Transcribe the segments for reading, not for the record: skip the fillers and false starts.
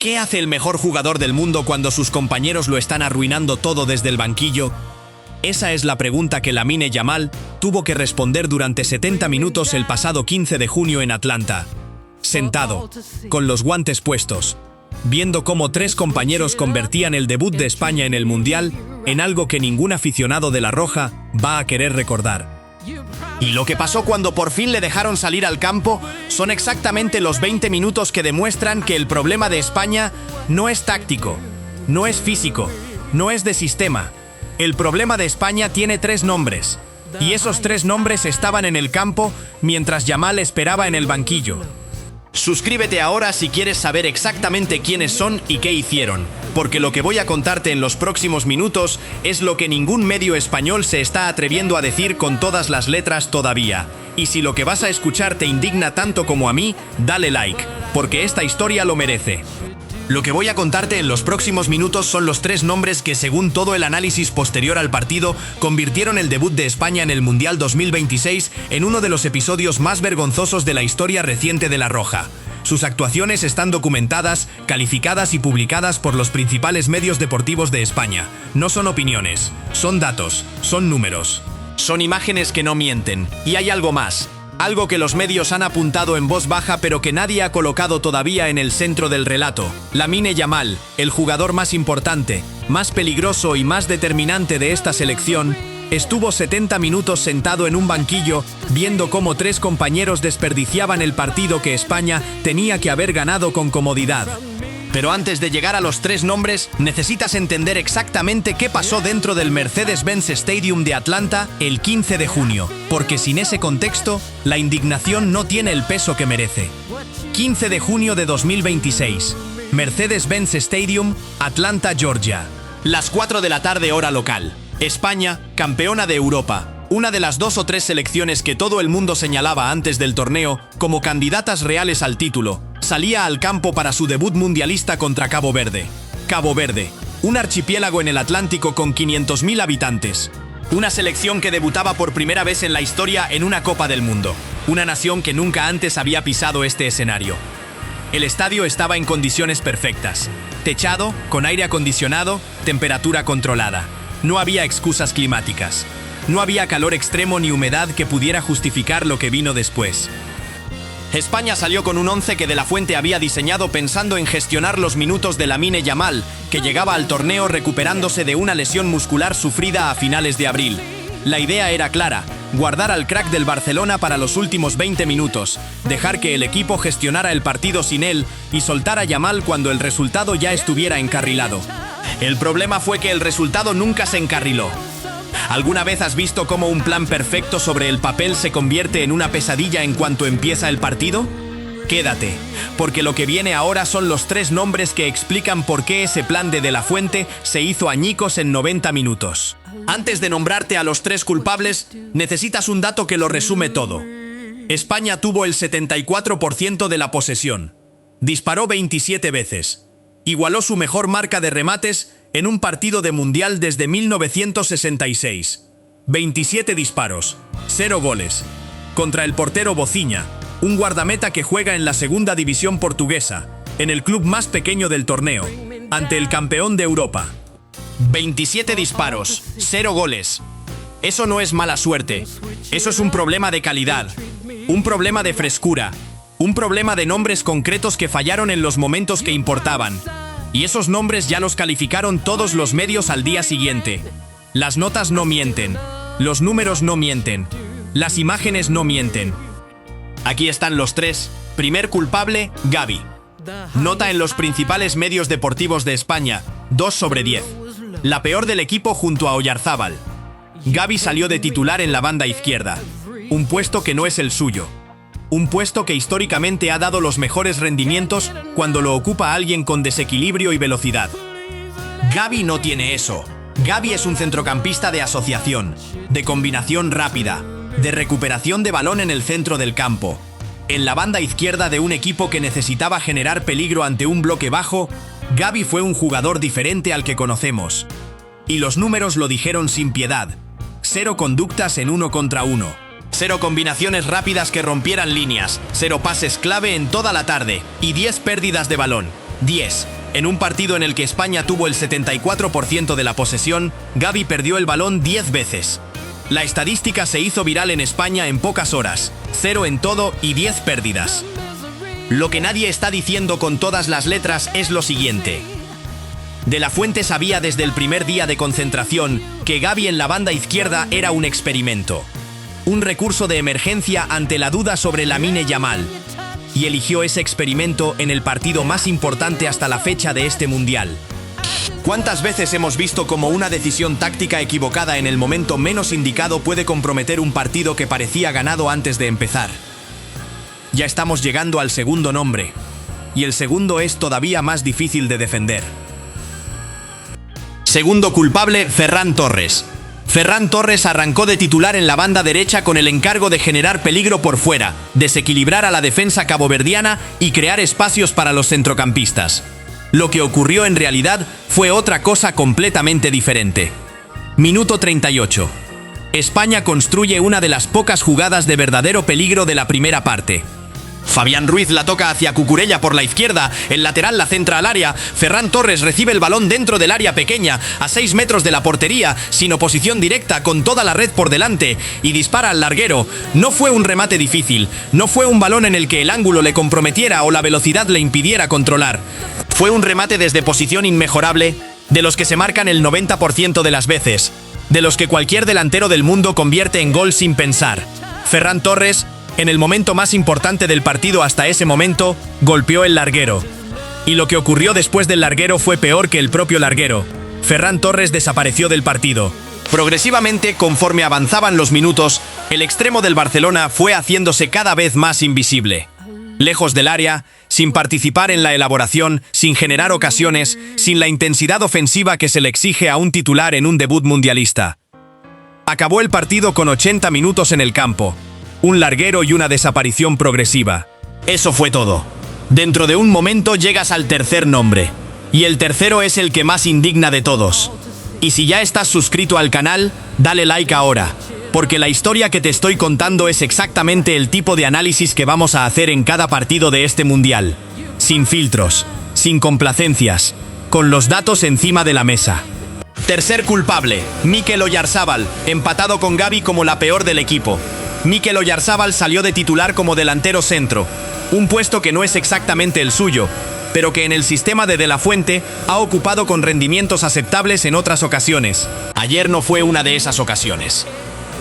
¿Qué hace el mejor jugador del mundo cuando sus compañeros lo están arruinando todo desde el banquillo? Esa es la pregunta que Lamine Yamal tuvo que responder durante 70 minutos el pasado 15 de junio en Atlanta. Sentado, con los guantes puestos, viendo cómo 3 compañeros convertían el debut de España en el Mundial en algo que ningún aficionado de la Roja va a querer recordar. Y lo que pasó cuando por fin le dejaron salir al campo son exactamente los 20 minutos que demuestran que el problema de España no es táctico, no es físico, no es de sistema. El problema de España tiene 3 nombres, y esos 3 nombres estaban en el campo mientras Yamal esperaba en el banquillo. Suscríbete ahora si quieres saber exactamente quiénes son y qué hicieron, porque lo que voy a contarte en los próximos minutos es lo que ningún medio español se está atreviendo a decir con todas las letras todavía. Y si lo que vas a escuchar te indigna tanto como a mí, dale like, porque esta historia lo merece. Lo que voy a contarte en los próximos minutos son los 3 nombres que, según todo el análisis posterior al partido, convirtieron el debut de España en el Mundial 2026 en uno de los episodios más vergonzosos de la historia reciente de la Roja. Sus actuaciones están documentadas, calificadas y publicadas por los principales medios deportivos de España. No son opiniones, son datos, son números. Son imágenes que no mienten. Y hay algo más. Algo que los medios han apuntado en voz baja pero que nadie ha colocado todavía en el centro del relato. Lamine Yamal, el jugador más importante, más peligroso y más determinante de esta selección, estuvo 70 minutos sentado en un banquillo viendo cómo 3 compañeros desperdiciaban el partido que España tenía que haber ganado con comodidad. Pero antes de llegar a los 3 nombres, necesitas entender exactamente qué pasó dentro del Mercedes-Benz Stadium de Atlanta el 15 de junio, porque sin ese contexto, la indignación no tiene el peso que merece. 15 de junio de 2026, Mercedes-Benz Stadium, Atlanta, Georgia. Las 4 de la tarde hora local. España, campeona de Europa. Una de las 2 o 3 selecciones que todo el mundo señalaba antes del torneo como candidatas reales al título, salía al campo para su debut mundialista contra Cabo Verde. Cabo Verde, un archipiélago en el Atlántico con 500.000 habitantes. Una selección que debutaba por primera vez en la historia en una Copa del Mundo. Una nación que nunca antes había pisado este escenario. El estadio estaba en condiciones perfectas. Techado, con aire acondicionado, temperatura controlada. No había excusas climáticas. No había calor extremo ni humedad que pudiera justificar lo que vino después. España salió con un 11 que De la Fuente había diseñado pensando en gestionar los minutos de Lamine Yamal, que llegaba al torneo recuperándose de una lesión muscular sufrida a finales de abril. La idea era clara: guardar al crack del Barcelona para los últimos 20 minutos, dejar que el equipo gestionara el partido sin él y soltar a Yamal cuando el resultado ya estuviera encarrilado. El problema fue que el resultado nunca se encarriló. ¿Alguna vez has visto cómo un plan perfecto sobre el papel se convierte en una pesadilla en cuanto empieza el partido? Quédate, porque lo que viene ahora son los 3 nombres que explican por qué ese plan de La Fuente se hizo añicos en 90 minutos. Antes de nombrarte a los 3 culpables, necesitas un dato que lo resume todo. España tuvo el 74% de la posesión. Disparó 27 veces. Igualó su mejor marca de remates en un partido de Mundial desde 1966. 27 disparos, 0 goles. Contra el portero Bociña, un guardameta que juega en la segunda división portuguesa, en el club más pequeño del torneo, ante el campeón de Europa. 27 disparos, 0 goles. Eso no es mala suerte. Eso es un problema de calidad, un problema de frescura, un problema de nombres concretos que fallaron en los momentos que importaban. Y esos nombres ya los calificaron todos los medios al día siguiente. Las notas no mienten, los números no mienten, las imágenes no mienten. Aquí están los 3. Primer culpable, Gavi. Nota en los principales medios deportivos de España, 2/10. La peor del equipo junto a Oyarzábal. Gavi salió de titular en la banda izquierda, un puesto que no es el suyo. Un puesto que históricamente ha dado los mejores rendimientos cuando lo ocupa alguien con desequilibrio y velocidad. Gavi no tiene eso. Gavi es un centrocampista de asociación, de combinación rápida, de recuperación de balón en el centro del campo. En la banda izquierda de un equipo que necesitaba generar peligro ante un bloque bajo, Gavi fue un jugador diferente al que conocemos. Y los números lo dijeron sin piedad. 0 conductas en 1 contra 1. 0 combinaciones rápidas que rompieran líneas, 0 pases clave en toda la tarde y 10 pérdidas de balón. 10. En un partido en el que España tuvo el 74% de la posesión, Gavi perdió el balón 10 veces. La estadística se hizo viral en España en pocas horas, 0 en todo y 10 pérdidas. Lo que nadie está diciendo con todas las letras es lo siguiente. De la Fuente sabía desde el primer día de concentración que Gavi en la banda izquierda era un experimento. Un recurso de emergencia ante la duda sobre Lamine Yamal. Y eligió ese experimento en el partido más importante hasta la fecha de este mundial. ¿Cuántas veces hemos visto cómo una decisión táctica equivocada en el momento menos indicado puede comprometer un partido que parecía ganado antes de empezar? Ya estamos llegando al segundo nombre. Y el segundo es todavía más difícil de defender. Segundo culpable, Ferran Torres. Ferran Torres arrancó de titular en la banda derecha con el encargo de generar peligro por fuera, desequilibrar a la defensa caboverdiana y crear espacios para los centrocampistas. Lo que ocurrió en realidad fue otra cosa completamente diferente. Minuto 38. España construye una de las pocas jugadas de verdadero peligro de la primera parte. Fabián Ruiz la toca hacia Cucurella por la izquierda, el lateral la centra al área, Ferran Torres recibe el balón dentro del área pequeña, a 6 metros de la portería, sin oposición directa, con toda la red por delante, y dispara al larguero. No fue un remate difícil, no fue un balón en el que el ángulo le comprometiera o la velocidad le impidiera controlar. Fue un remate desde posición inmejorable, de los que se marcan el 90% de las veces, de los que cualquier delantero del mundo convierte en gol sin pensar. Ferran Torres, en el momento más importante del partido hasta ese momento, golpeó el larguero. Y lo que ocurrió después del larguero fue peor que el propio larguero. Ferran Torres desapareció del partido. Progresivamente, conforme avanzaban los minutos, el extremo del Barcelona fue haciéndose cada vez más invisible. Lejos del área, sin participar en la elaboración, sin generar ocasiones, sin la intensidad ofensiva que se le exige a un titular en un debut mundialista. Acabó el partido con 80 minutos en el campo. Un larguero y una desaparición progresiva. Eso fue todo. Dentro de un momento llegas al tercer nombre. Y el tercero es el que más indigna de todos. Y si ya estás suscrito al canal, dale like ahora. Porque la historia que te estoy contando es exactamente el tipo de análisis que vamos a hacer en cada partido de este mundial. Sin filtros, sin complacencias, con los datos encima de la mesa. Tercer culpable, Mikel Oyarzabal, empatado con Gavi como la peor del equipo. Mikel Oyarzabal salió de titular como delantero centro, un puesto que no es exactamente el suyo, pero que en el sistema de la Fuente ha ocupado con rendimientos aceptables en otras ocasiones. Ayer no fue una de esas ocasiones.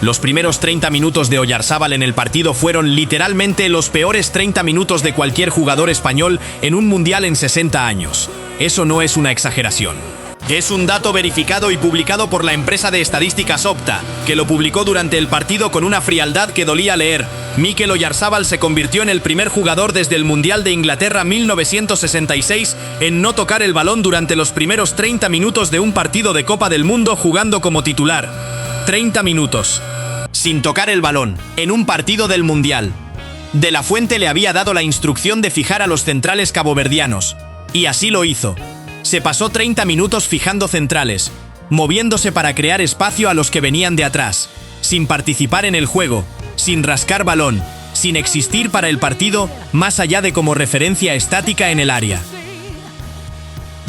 Los primeros 30 minutos de Oyarzabal en el partido fueron literalmente los peores 30 minutos de cualquier jugador español en un mundial en 60 años. Eso no es una exageración. Es un dato verificado y publicado por la empresa de estadísticas Opta, que lo publicó durante el partido con una frialdad que dolía leer. Mikel Oyarzabal se convirtió en el primer jugador desde el Mundial de Inglaterra 1966 en no tocar el balón durante los primeros 30 minutos de un partido de Copa del Mundo jugando como titular. 30 minutos. Sin tocar el balón, en un partido del Mundial. De la Fuente le había dado la instrucción de fijar a los centrales caboverdianos. Y así lo hizo. Se pasó 30 minutos fijando centrales, moviéndose para crear espacio a los que venían de atrás, sin participar en el juego, sin rascar balón, sin existir para el partido, más allá de como referencia estática en el área.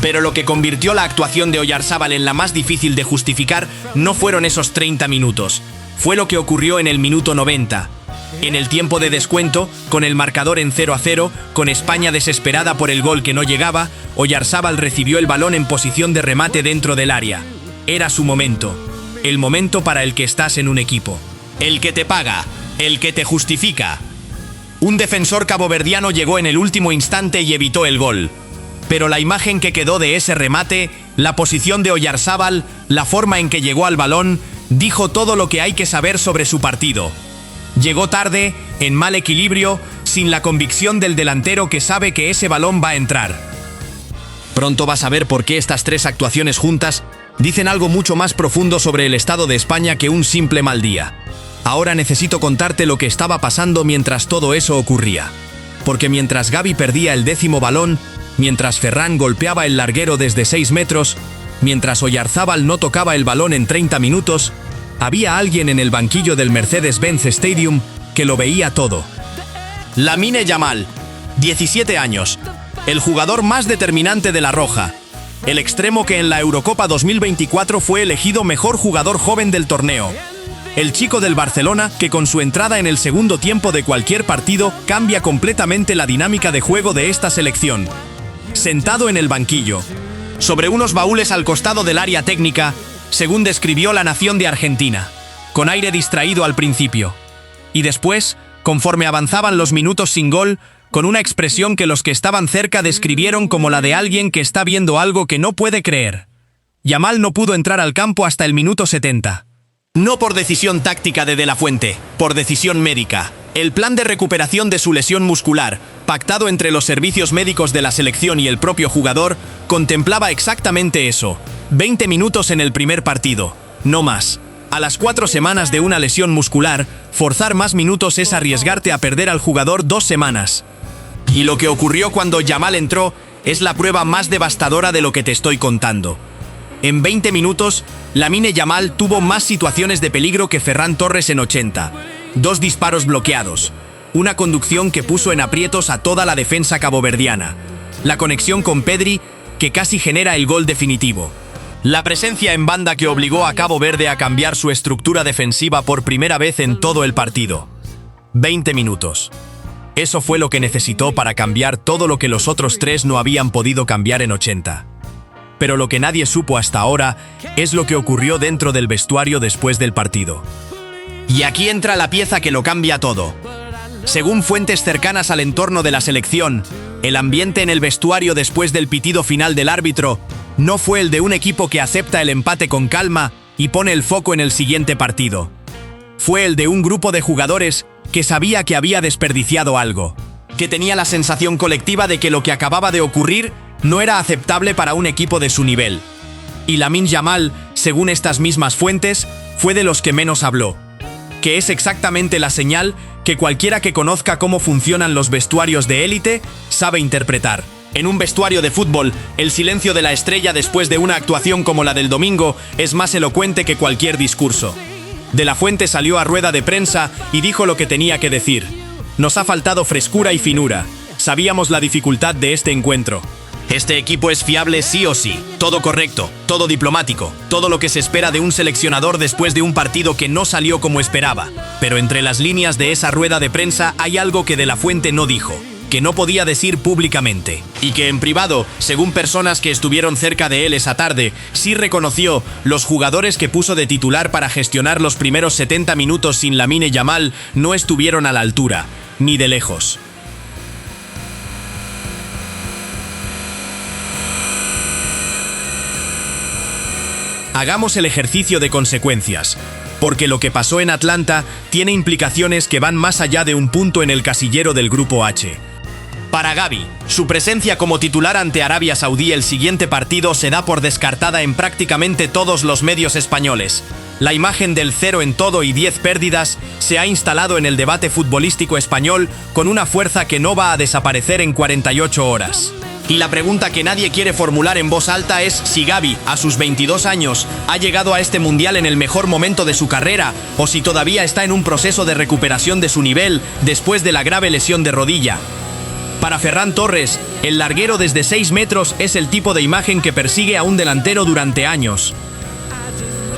Pero lo que convirtió la actuación de Oyarzabal en la más difícil de justificar no fueron esos 30 minutos, fue lo que ocurrió en el minuto 90. En el tiempo de descuento, con el marcador en 0-0, con España desesperada por el gol que no llegaba, Oyarzabal recibió el balón en posición de remate dentro del área. Era su momento. El momento para el que estás en un equipo. El que te paga. El que te justifica. Un defensor caboverdiano llegó en el último instante y evitó el gol. Pero la imagen que quedó de ese remate, la posición de Oyarzabal, la forma en que llegó al balón, dijo todo lo que hay que saber sobre su partido. Llegó tarde, en mal equilibrio, sin la convicción del delantero que sabe que ese balón va a entrar. Pronto vas a ver por qué estas tres actuaciones juntas dicen algo mucho más profundo sobre el estado de España que un simple mal día. Ahora necesito contarte lo que estaba pasando mientras todo eso ocurría. Porque mientras Gavi perdía el 10º balón, mientras Ferran golpeaba el larguero desde 6 metros, mientras Oyarzabal no tocaba el balón en 30 minutos, había alguien en el banquillo del Mercedes-Benz Stadium que lo veía todo. Lamine Yamal, 17 años. el jugador más determinante de la Roja, el extremo que en la Eurocopa 2024 fue elegido mejor jugador joven del torneo. El chico del Barcelona, que con su entrada en el segundo tiempo de cualquier partido, cambia completamente la dinámica de juego de esta selección. Sentado en el banquillo, sobre unos baúles al costado del área técnica, según describió La Nación de Argentina, con aire distraído al principio. Y después, conforme avanzaban los minutos sin gol, con una expresión que los que estaban cerca describieron como la de alguien que está viendo algo que no puede creer. Yamal no pudo entrar al campo hasta el minuto 70. No por decisión táctica de la Fuente, por decisión médica. El plan de recuperación de su lesión muscular, pactado entre los servicios médicos de la selección y el propio jugador, contemplaba exactamente eso. 20 minutos en el primer partido, no más. A las 4 semanas de una lesión muscular, forzar más minutos es arriesgarte a perder al jugador 2 semanas. Y lo que ocurrió cuando Yamal entró es la prueba más devastadora de lo que te estoy contando. En 20 minutos, Lamine Yamal tuvo más situaciones de peligro que Ferran Torres en 80. 2 disparos bloqueados, una conducción que puso en aprietos a toda la defensa caboverdiana, la conexión con Pedri que casi genera el gol definitivo, la presencia en banda que obligó a Cabo Verde a cambiar su estructura defensiva por primera vez en todo el partido. 20 minutos. Eso fue lo que necesitó para cambiar todo lo que los otros 3 no habían podido cambiar en 80. Pero lo que nadie supo hasta ahora es lo que ocurrió dentro del vestuario después del partido. Y aquí entra la pieza que lo cambia todo. Según fuentes cercanas al entorno de la selección, el ambiente en el vestuario después del pitido final del árbitro no fue el de un equipo que acepta el empate con calma y pone el foco en el siguiente partido. Fue el de un grupo de jugadores que sabía que había desperdiciado algo, que tenía la sensación colectiva de que lo que acababa de ocurrir no era aceptable para un equipo de su nivel. Y Lamine Yamal, según estas mismas fuentes, fue de los que menos habló, que es exactamente la señal que cualquiera que conozca cómo funcionan los vestuarios de élite sabe interpretar. En un vestuario de fútbol, el silencio de la estrella después de una actuación como la del domingo es más elocuente que cualquier discurso. De la Fuente salió a rueda de prensa y dijo lo que tenía que decir. Nos ha faltado frescura y finura. Sabíamos la dificultad de este encuentro. Este equipo es fiable sí o sí, todo correcto, todo diplomático, todo lo que se espera de un seleccionador después de un partido que no salió como esperaba. Pero entre las líneas de esa rueda de prensa hay algo que De la Fuente no dijo, que no podía decir públicamente, y que en privado, según personas que estuvieron cerca de él esa tarde, sí reconoció: los jugadores que puso de titular para gestionar los primeros 70 minutos sin Lamine Yamal no estuvieron a la altura, ni de lejos. Hagamos el ejercicio de consecuencias, porque lo que pasó en Atlanta tiene implicaciones que van más allá de un punto en el casillero del Grupo H. Para Gavi, su presencia como titular ante Arabia Saudí el siguiente partido se da por descartada en prácticamente todos los medios españoles. La imagen del 0 en todo y 10 pérdidas se ha instalado en el debate futbolístico español con una fuerza que no va a desaparecer en 48 horas. Y la pregunta que nadie quiere formular en voz alta es si Gavi, a sus 22 años, ha llegado a este mundial en el mejor momento de su carrera o si todavía está en un proceso de recuperación de su nivel después de la grave lesión de rodilla. Para Ferran Torres, el larguero desde 6 metros es el tipo de imagen que persigue a un delantero durante años.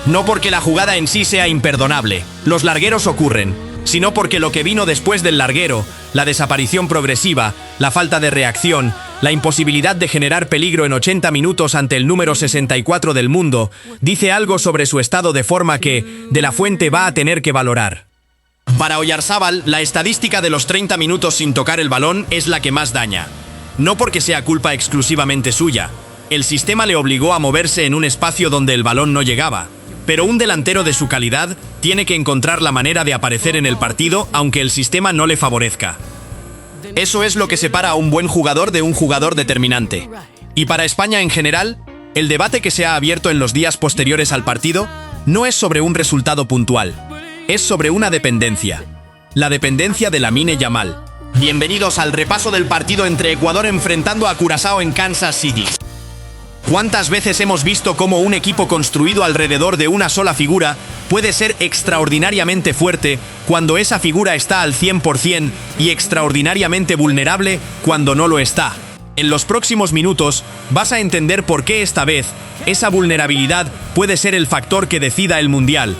No porque la jugada en sí sea imperdonable, los largueros ocurren, sino porque lo que vino después del larguero, la desaparición progresiva, la falta de reacción, la imposibilidad de generar peligro en 80 minutos ante el número 64 del mundo, dice algo sobre su estado de forma que De la Fuente va a tener que valorar. Para Oyarzábal, la estadística de los 30 minutos sin tocar el balón es la que más daña. No porque sea culpa exclusivamente suya. El sistema le obligó a moverse en un espacio donde el balón no llegaba. Pero un delantero de su calidad tiene que encontrar la manera de aparecer en el partido aunque el sistema no le favorezca. Eso es lo que separa a un buen jugador de un jugador determinante. Y para España en general, el debate que se ha abierto en los días posteriores al partido no es sobre un resultado puntual, es sobre una dependencia. La dependencia de Lamine Yamal. Bienvenidos al repaso del partido entre Ecuador enfrentando a Curazao en Kansas City. ¿Cuántas veces hemos visto cómo un equipo construido alrededor de una sola figura puede ser extraordinariamente fuerte cuando esa figura está al 100% y extraordinariamente vulnerable cuando no lo está? En los próximos minutos vas a entender por qué esta vez esa vulnerabilidad puede ser el factor que decida el Mundial.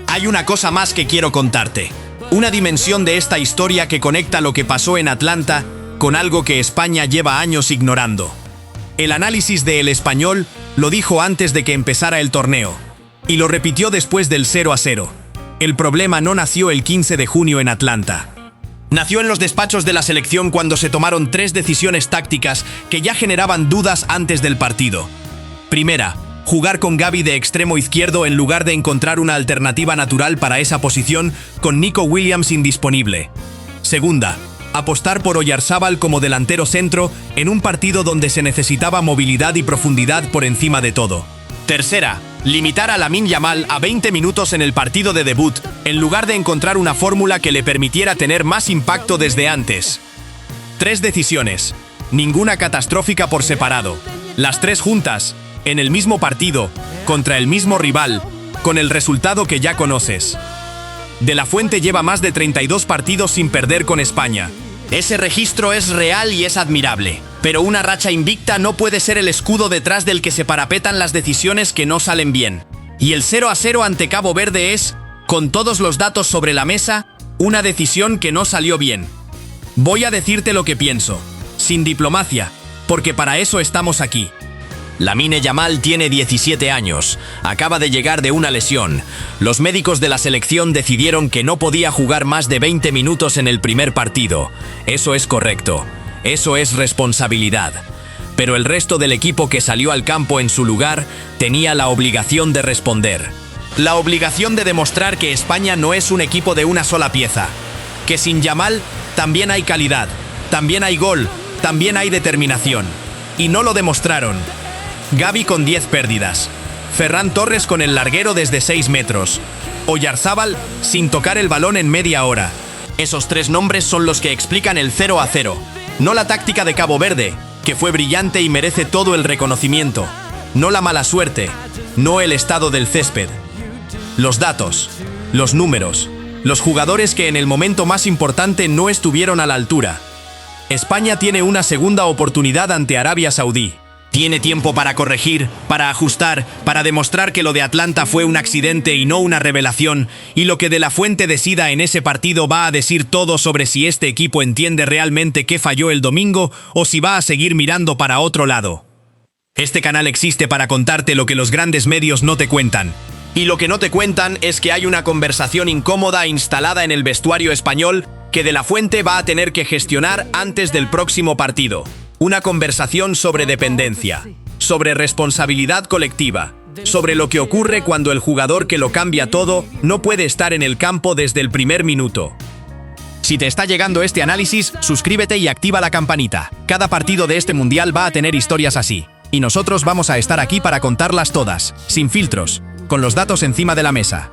Hay una cosa más que quiero contarte. Una dimensión de esta historia que conecta lo que pasó en Atlanta con algo que España lleva años ignorando. El análisis de El Español lo dijo antes de que empezara el torneo y lo repitió después del 0-0. El problema no nació el 15 de junio en Atlanta. Nació en los despachos de la selección cuando se tomaron 3 decisiones tácticas que ya generaban dudas antes del partido. Primera, jugar con Gavi de extremo izquierdo en lugar de encontrar una alternativa natural para esa posición con Nico Williams indisponible. Segunda, apostar por Oyarzábal como delantero centro en un partido donde se necesitaba movilidad y profundidad por encima de todo. Tercera, limitar a Lamine Yamal a 20 minutos en el partido de debut, en lugar de encontrar una fórmula que le permitiera tener más impacto desde antes. 3 decisiones, ninguna catastrófica por separado. Las 3 juntas, en el mismo partido, contra el mismo rival, con el resultado que ya conoces. De la Fuente lleva más de 32 partidos sin perder con España. Ese registro es real y es admirable. Pero una racha invicta no puede ser el escudo detrás del que se parapetan las decisiones que no salen bien. Y el 0-0 ante Cabo Verde es, con todos los datos sobre la mesa, una decisión que no salió bien. Voy a decirte lo que pienso, sin diplomacia, porque para eso estamos aquí. Lamine Yamal tiene 17 años, acaba de llegar de una lesión. Los médicos de la selección decidieron que no podía jugar más de 20 minutos en el primer partido. Eso es correcto. Eso es responsabilidad. Pero el resto del equipo que salió al campo en su lugar tenía la obligación de responder. La obligación de demostrar que España no es un equipo de una sola pieza. Que sin Yamal también hay calidad, también hay gol, también hay determinación. Y no lo demostraron. Gavi con 10 pérdidas. Ferran Torres con el larguero desde 6 metros. Oyarzábal sin tocar el balón en media hora. Esos 3 nombres son los que explican el 0-0. No la táctica de Cabo Verde, que fue brillante y merece todo el reconocimiento. No la mala suerte, no el estado del césped. Los datos, los números, los jugadores que en el momento más importante no estuvieron a la altura. España tiene una segunda oportunidad ante Arabia Saudí. Tiene tiempo para corregir, para ajustar, para demostrar que lo de Atlanta fue un accidente y no una revelación, y lo que De la Fuente decida en ese partido va a decir todo sobre si este equipo entiende realmente qué falló el domingo o si va a seguir mirando para otro lado. Este canal existe para contarte lo que los grandes medios no te cuentan. Y lo que no te cuentan es que hay una conversación incómoda instalada en el vestuario español que De la Fuente va a tener que gestionar antes del próximo partido. Una conversación sobre dependencia, sobre responsabilidad colectiva, sobre lo que ocurre cuando el jugador que lo cambia todo no puede estar en el campo desde el primer minuto. Si te está llegando este análisis, suscríbete y activa la campanita. Cada partido de este mundial va a tener historias así. Y nosotros vamos a estar aquí para contarlas todas, sin filtros, con los datos encima de la mesa.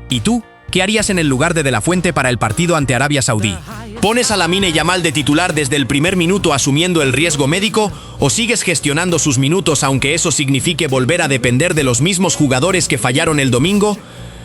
¿Y tú? ¿Qué harías en el lugar de la Fuente para el partido ante Arabia Saudí? ¿Pones a Lamine Yamal de titular desde el primer minuto asumiendo el riesgo médico o sigues gestionando sus minutos aunque eso signifique volver a depender de los mismos jugadores que fallaron el domingo?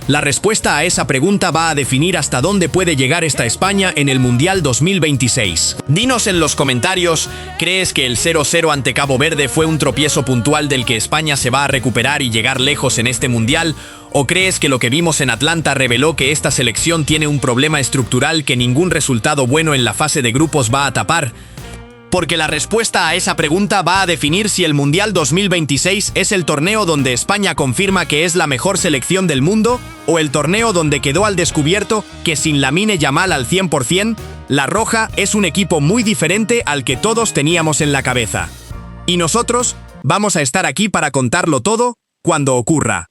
La respuesta a esa pregunta va a definir hasta dónde puede llegar esta España en el Mundial 2026. Dinos en los comentarios, ¿crees que el 0-0 ante Cabo Verde fue un tropiezo puntual del que España se va a recuperar y llegar lejos en este Mundial? ¿O crees que lo que vimos en Atlanta reveló que esta selección tiene un problema estructural que ningún resultado bueno en la fase de grupos va a tapar? Porque la respuesta a esa pregunta va a definir si el Mundial 2026 es el torneo donde España confirma que es la mejor selección del mundo o el torneo donde quedó al descubierto que sin Lamine Yamal al 100%, la Roja es un equipo muy diferente al que todos teníamos en la cabeza. Y nosotros vamos a estar aquí para contarlo todo cuando ocurra.